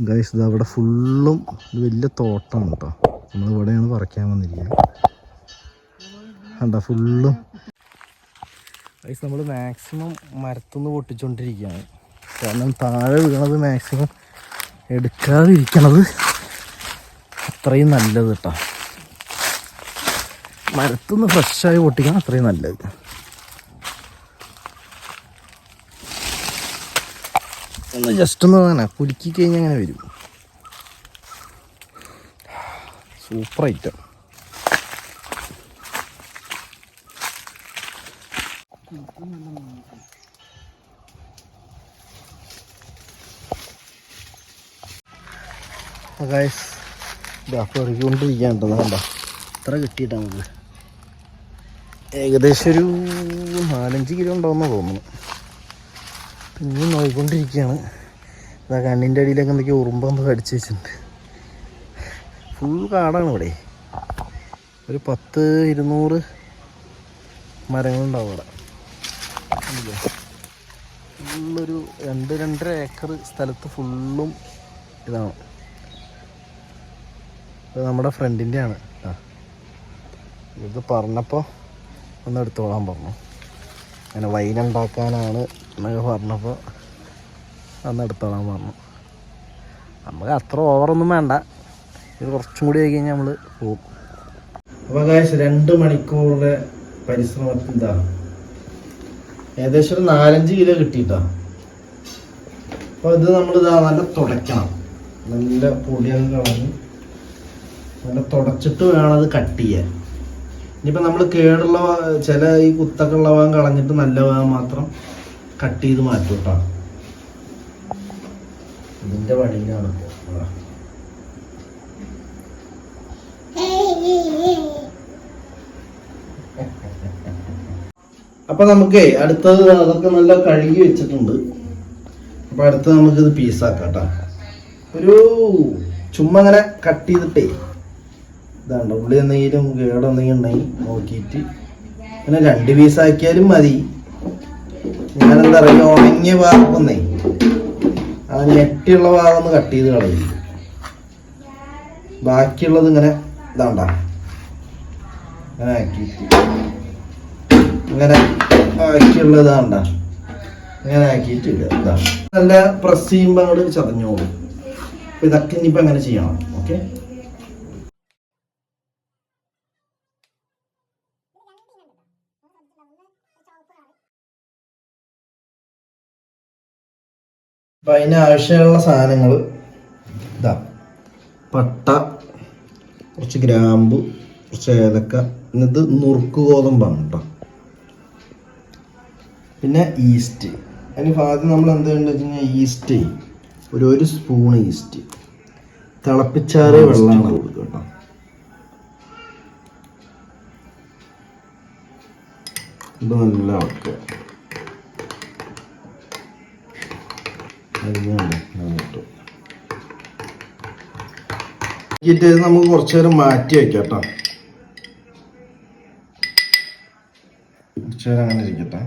Guys ഇത് അവിടെ ഫുള്ളും വലിയ തോട്ടമാണ് കേട്ടോ. നമ്മളിവിടെയാണ് പറിക്കാൻ വന്നിരിക്കുന്നത്. കണ്ടോ ഫുള്ളും. ഗൈസ് നമ്മൾ മാക്സിമം മരത്തുനിന്ന് പൊട്ടിച്ചുകൊണ്ടിരിക്കുകയാണ്. കാരണം താഴെ വീണത് മാക്സിമം എടുക്കാതിരിക്കണത് അത്രയും നല്ലത് കേട്ടോ. മരത്തുനിന്ന് ഫ്രഷായി പൊട്ടിക്കണം അത്രയും നല്ലത്. ഒന്ന് ജസ്റ്റ് ഒന്ന് അങ്ങനെ കുലുക്കി കഴിഞ്ഞാൽ അങ്ങനെ വരും. Super item. ഗൈസ് പെറുകിക്കൊണ്ടിരിക്കാണ്ടത് കണ്ടോ. എത്ര കിട്ടിയിട്ടാണ് നമുക്ക്? ഏകദേശം ഒരു 4-5 കിലോ ഉണ്ടാവുമെന്ന് തോന്നുന്നു. പിന്നെ നോക്കിക്കൊണ്ടിരിക്കുകയാണ്. ഇതാ കണ്ണിൻ്റെ അടിയിലൊക്കെ എന്തൊക്കെയോ ഉറുമ്പൊന്ന് കടിച്ച് വെച്ചിട്ടുണ്ട്. ഫുൾ കാടാണ് ഇവിടെ. ഒരു 10-200 മരങ്ങളുണ്ടാവും അവിടെ. ഫുള്ളൊരു 2-2.5 ഏക്കർ സ്ഥലത്ത് ഫുള്ളും ഇതാണ്. ഇത് നമ്മുടെ ഫ്രണ്ടിൻ്റെയാണ്. ഇത് പറഞ്ഞപ്പോൾ ഒന്ന് എടുത്തോളാൻ പറഞ്ഞു. അങ്ങനെ വൈൻ ഉണ്ടാക്കാനാണ് എന്നൊക്കെ പറഞ്ഞപ്പോൾ ഒന്ന് എടുത്തോളാൻ പറഞ്ഞു. നമുക്ക് അത്ര ഓവറൊന്നും വേണ്ട, ഇത് കുറച്ചും കൂടി ആയി കഴിഞ്ഞാൽ നമ്മൾ പോകും. അപ്പോൾ കാശ് 2 മണിക്കൂറിൻ്റെ പരിശ്രമത്തിൽ ഇതാണ് ഏകദേശം ഒരു 4-5 കിലോ കിട്ടിയിട്ടാണ്. അപ്പോൾ ഇത് നമ്മളിതാ നല്ല തുടയ്ക്കണം. നല്ല പൊടിയൊക്കെ കളഞ്ഞ് നല്ല തുടച്ചിട്ട് വേണം അത് കട്ട് ചെയ്യാൻ. ഇനിയിപ്പോൾ നമ്മൾ കേടുള്ള ചില ഈ കുത്തൊക്കെ ഉള്ള ഭാഗം കളഞ്ഞിട്ട് നല്ല ഭാഗം മാത്രം കട്ട് ചെയ്ത് മാറ്റും കേട്ടോ. ഇതിൻ്റെ പണിയിലാണ് ഇപ്പോൾ. അപ്പം നമുക്ക് അടുത്തത് അതൊക്കെ നല്ല കഴുകി വെച്ചിട്ടുണ്ട്. അപ്പം അടുത്തത് നമുക്കിത് പീസാക്കാം കേട്ടോ. ഒരു ചുമ്മാ അങ്ങനെ കട്ട് ചെയ്തിട്ടേ ഇതാണ്ട് ഉള്ളി എന്തെങ്കിലും കേടെന്തെങ്കിലും ഉണ്ടെങ്കിൽ നോക്കിയിട്ട് പിന്നെ 2 പീസാക്കിയാലും മതി. ഞാനെന്താ പറയുക, ഉണങ്ങിയ ഭാഗമൊന്നേ ആ ഞെട്ടിയുള്ള ഭാഗം ഒന്ന് കട്ട് ചെയ്ത് കളയും. ബാക്കിയുള്ളത് ഇങ്ങനെ ഇതാണ്ട അങ്ങനെ ആക്കിയിട്ട് ഇങ്ങനെ ബാക്കിയുള്ളത് ഇതാണ്ട ഇങ്ങനെ ആക്കിയിട്ട് ഇടുക. ഇതാ നല്ല പ്രസ് ചെയ്യുമ്പോൾ അങ്ങോട്ട് ചതഞ്ഞോളും. അപ്പം ഇതൊക്കെ ഇനിയിപ്പോൾ അങ്ങനെ ചെയ്യണം. ഓക്കെ. അപ്പം അതിനാവശ്യമുള്ള സാധനങ്ങൾ ഇതാ: പട്ട, കുറച്ച് ഗ്രാമ്പു, കുറച്ച് ഏലക്ക, ഇത് നുറുക്ക് ഗോതമ്പാണ് കേട്ടോ. പിന്നെ ഈസ്റ്റ്. അതിന് ആദ്യം നമ്മൾ എന്താ വേണ്ടത് വെച്ച് കഴിഞ്ഞാൽ ഈസ്റ്റ് ഒരു സ്പൂൺ ഈസ്റ്റ് തിളപ്പിച്ചാറ് വെള്ളമാണ് കൊടുക്കുക കേട്ടോ. ഇത് നല്ല ഇളക്കുക. നമുക്ക് കുറച്ചു നേരം മാറ്റി വയ്ക്കാം കേട്ടോ. കുറച്ചു നേരം അങ്ങനെ ഇരിക്കട്ടെ.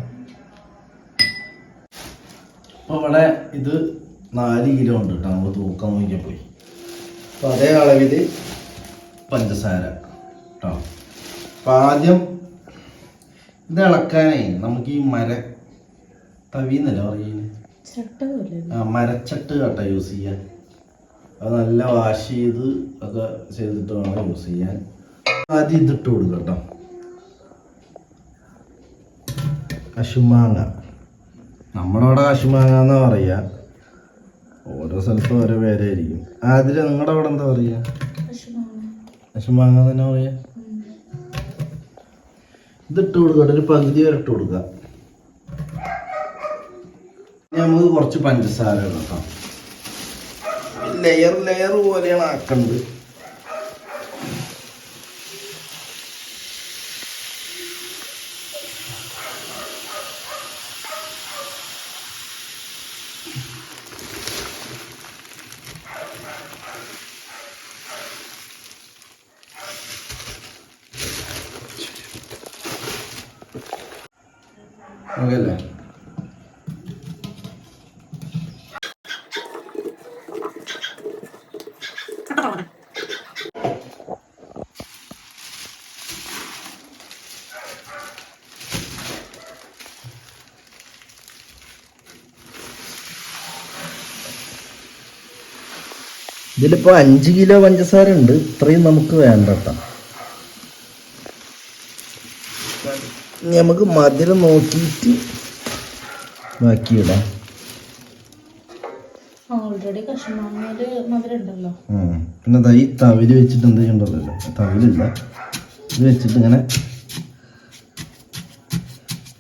അപ്പോൾ ഇവിടെ ഇത് 4 കിലോ ഉണ്ട് കേട്ടോ. നമ്മൾ തൂക്കം നോക്കിയാൽ പോയി. അപ്പോൾ അതേ അളവിൽ പഞ്ചസാര കേട്ടോ. അപ്പം ആദ്യം ഇത് ഇളക്കാനേ നമുക്ക് ഈ തവിന്നല്ല പറയുന്നത്, മരച്ചട്ട് കേട്ടോ യൂസ് ചെയ്യാൻ. അത് നല്ല വാഷ് ചെയ്ത് ഒക്കെ ചെയ്തിട്ട് വേണം യൂസ് ചെയ്യാൻ. ആദ്യം ഇതിട്ട് കൊടുക്കുക കേട്ടോ. കശുമാങ്ങ, നമ്മുടെ അവിടെ കശുമാങ്ങ എന്നാ പറയുക, ഓരോ സ്ഥലത്തും ഓരോ പേരായിരിക്കും. ആദ്യം നിങ്ങളുടെ അവിടെ എന്താ പറയുക? കശുമാങ്ങ തന്നെ പറയുക. ഇതിട്ട് കൊടുക്കുക, ഒരു പകുതി വരെ ഇട്ട് കൊടുക്കുക. നമുക്ക് കുറച്ച് പഞ്ചസാര കേട്ടോ. ലെയർ പോലെയാണ് ആക്കേണ്ടത്. ഓക്കല്ലേ? ഇതിലിപ്പോൾ 5 കിലോ പഞ്ചസാര ഉണ്ട്. ഇത്രയും നമുക്ക് വേണ്ട കേട്ടോ. നമുക്ക് മധുരം നോക്കിയിട്ട് ബാക്കിയിടാം. ഓൾറെഡി കശുമാങ്ങയില് മധുരം ഉണ്ടല്ലോ. പിന്നെ ഈ തവില് വെച്ചിട്ട് എന്ത് ചെയ്യണ്ടല്ലോ, തവിലില്ല, ഇത് വെച്ചിട്ട് ഇങ്ങനെ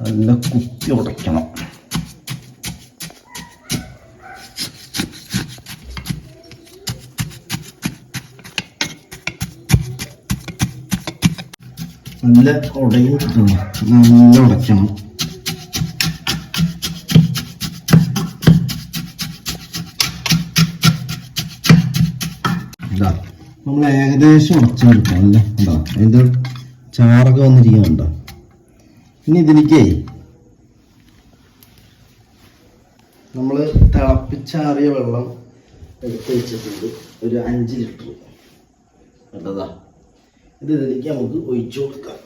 നല്ല കുത്തി ഉടയ്ക്കണം. നല്ല ഉടയും കിട്ടണം, നല്ല ഉടയ്ക്കണം. ഇതാ നമ്മൾ ഏകദേശം ഉടച്ചു കിട്ടാം. അല്ലേ എന്താ അതിൻ്റെ ചാറൊക്കെ വന്നിരിക്കുന്നുണ്ടോ. ഇനി ഇതിലേക്ക് നമ്മൾ തിളപ്പിച്ചാറിയ വെള്ളം എടുത്ത് വെച്ചിട്ടുണ്ട്, ഒരു 5 ലിറ്റർ. കേട്ടതാ, ഇത് ഇതിലേക്ക് നമുക്ക് ഒഴിച്ചു കൊടുക്കാം.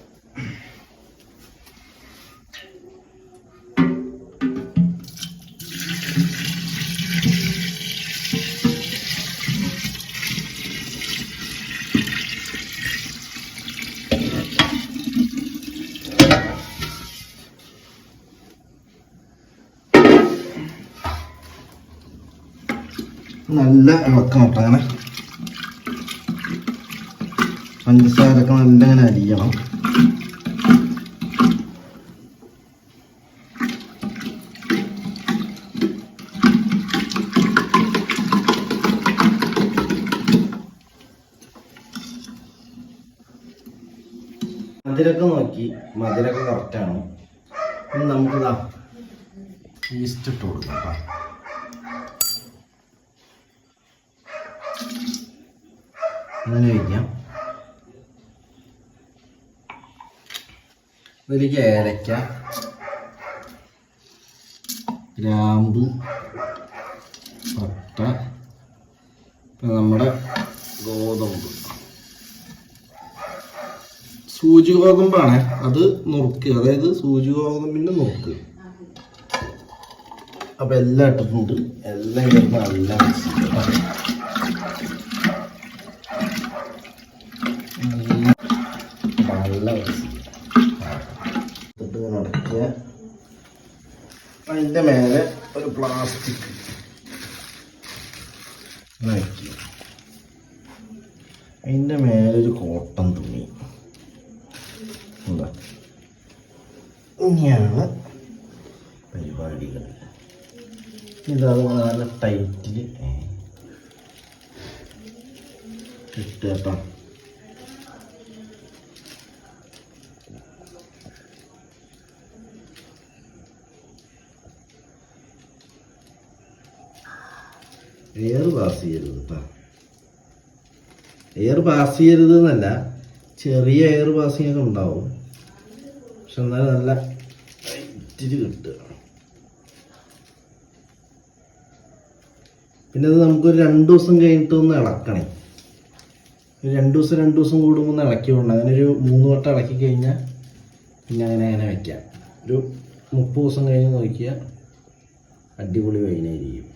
നല്ല ഇളക്കണം കേട്ടോ. അങ്ങനെ പഞ്ചസാരൊക്കെ നല്ല ഇങ്ങനെ അരിയണം. മധുരമൊക്കെ നോക്കി, മധുരമൊക്കെ കറക്റ്റാണ്. ഇനി നമുക്കിതാ ഈസ്റ്റ് ഇട്ട് കൊടുക്കാം കേട്ടോ. അങ്ങനെ വയ്ക്കാം. ഇതിലേക്ക് ഏലക്ക, ഗ്രാമ്പ്, പട്ട, പിന്നെ നമ്മുടെ ഗോതമ്പ്, സൂചി ഗോതമ്പാണ് അത് നുറുക്ക്, അതായത് സൂചി ഗോതമ്പിൻ്റെ നുറുക്ക്. അപ്പം എല്ലാം ഇട്ടിട്ടുണ്ട്. എല്ലാം ഇടുന്ന നല്ല നല്ല നടക്കുക. അതിൻ്റെ മേലെ ഒരു പ്ലാസ്റ്റിക് വയ്ക്കുക. അതിൻ്റെ മേലെ ഒരു കോട്ടൺ തുണി. എന്താ ഇങ്ങനെയാണ് പരിപാടികൾ. ഇതാണ് നല്ല ടൈറ്റിൽ ഇട്ട് കേട്ടോ. എയർ പാസ് ചെയ്യരുത് കേട്ടോ. എയർ പാസ് ചെയ്യരുത് എന്നല്ല, ചെറിയ എയർ പാസിങ് ഒക്കെ ഉണ്ടാവും, പക്ഷെ എന്നാലും നല്ല ടൈറ്റിൽ കിട്ടുക. പിന്നെ അത് നമുക്കൊരു 2 ദിവസം കഴിഞ്ഞിട്ട് ഒന്ന് ഇളക്കണേ. ഒരു 2 ദിവസം കൂടുമ്പോൾ ഒന്ന് ഇളക്കി കൊണ്ട. അങ്ങനെ ഒരു 3 വട്ടം ഇളക്കി കഴിഞ്ഞാൽ പിന്നെ അങ്ങനെ വയ്ക്കാം. ഒരു 30 ദിവസം കഴിഞ്ഞ് നോക്കിയാൽ അടിപൊളി വൈനായിരിക്കും.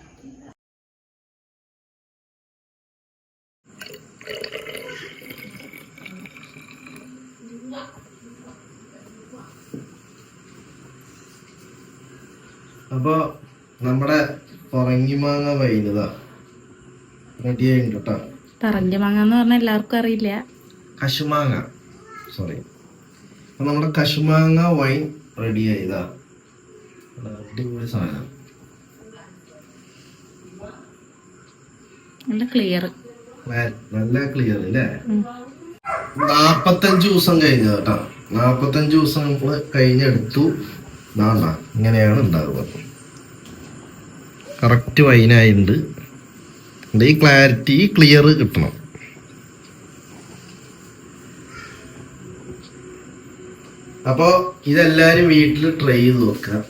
അപ്പോൾ നമ്മുടെ പറങ്കിമാങ്ങ വൈനതാ റെഡി ആയിട്ടുണ്ട് കേട്ടോ. പറങ്കിമാങ്ങ എന്ന് പറഞ്ഞാൽ എല്ലാവർക്കും അറിയില്ല, കശുമാങ്ങ, സോറി. അപ്പം നമ്മുടെ കശുമാങ്ങ വൈൻ റെഡി ആയതാ. അടിപൊളി സാധനം, നല്ല ക്ലിയർ അല്ലേ. 45 ദിവസം കഴിഞ്ഞ കേട്ടോ. 45 ദിവസം നമ്മൾ കഴിഞ്ഞെടുത്തു. നാണ്ടാ ഇങ്ങനെയാണ് ഉണ്ടാവുക. കറക്റ്റ് വൈനായിട്ടുണ്ട്. ഈ ക്ലാരിറ്റി, ഈ ക്ലിയർ കിട്ടണം. അപ്പോൾ ഇതെല്ലാവരും വീട്ടിൽ ട്രൈ ചെയ്ത് നോക്കുക.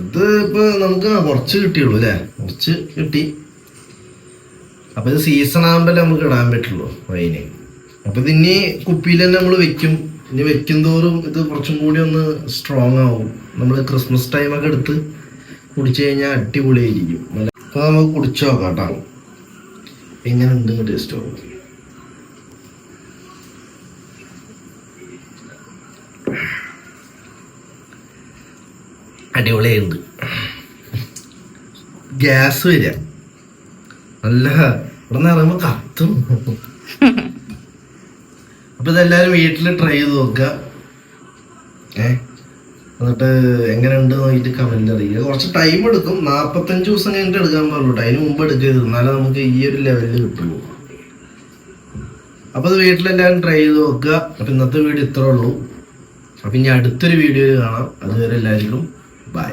അത് ഇപ്പോൾ നമുക്ക് കുറച്ച് കിട്ടിയുള്ളൂ അല്ലേ, കുറച്ച് കിട്ടി. അപ്പോൾ ഇത് സീസൺ ആകുമ്പോൾ നമുക്ക് ഇടാൻ പറ്റുള്ളൂ വൈന്. അപ്പോൾ ഇതിനി കുപ്പിയിൽ തന്നെ നമ്മൾ വെക്കും. ഇനി വെക്കും തോറും ഇത് കുറച്ചും കൂടി ഒന്ന് സ്ട്രോങ് ആവും. നമ്മൾ ക്രിസ്മസ് ടൈമൊക്കെ എടുത്ത് കുടിച്ചു കഴിഞ്ഞാൽ അടിപൊളിയായിരിക്കും. അപ്പോൾ നമുക്ക് കുടിച്ചു നോക്കാം കേട്ടോ. എങ്ങനെയുണ്ട് ടേസ്റ്റ് നോക്കാം. അടിപൊളിയുണ്ട്. ഗ്യാസ് വരിക നല്ല ഇവിടെ നിന്ന് ഇറങ്ങുമ്പോ കത്തും. അപ്പൊ ഇതെല്ലാരും വീട്ടിൽ ട്രൈ ചെയ്ത് നോക്കുക. എന്നിട്ട് എങ്ങനെയുണ്ട് നോക്കിയിട്ട് കമന്റ് അറിയിക്കുക. കുറച്ച് ടൈം എടുക്കും, 45 ദിവസം കഴിഞ്ഞിട്ട് എടുക്കാൻ പാടുള്ളൂ. അതിന് മുമ്പ് എടുക്കരുത്, എന്നാലേ നമുക്ക് ഈ ഒരു ലെവലിൽ കിട്ടുള്ളൂ. അപ്പൊ അത് വീട്ടിലെല്ലാവരും ട്രൈ ചെയ്ത് നോക്കുക. അപ്പൊ ഇന്നത്തെ വീഡിയോ ഇത്രേ ഉള്ളൂ. അപ്പൊ ഇനി അടുത്തൊരു വീഡിയോയിൽ കാണാം. അതുവരെ എല്ലാവർക്കും ബൈ.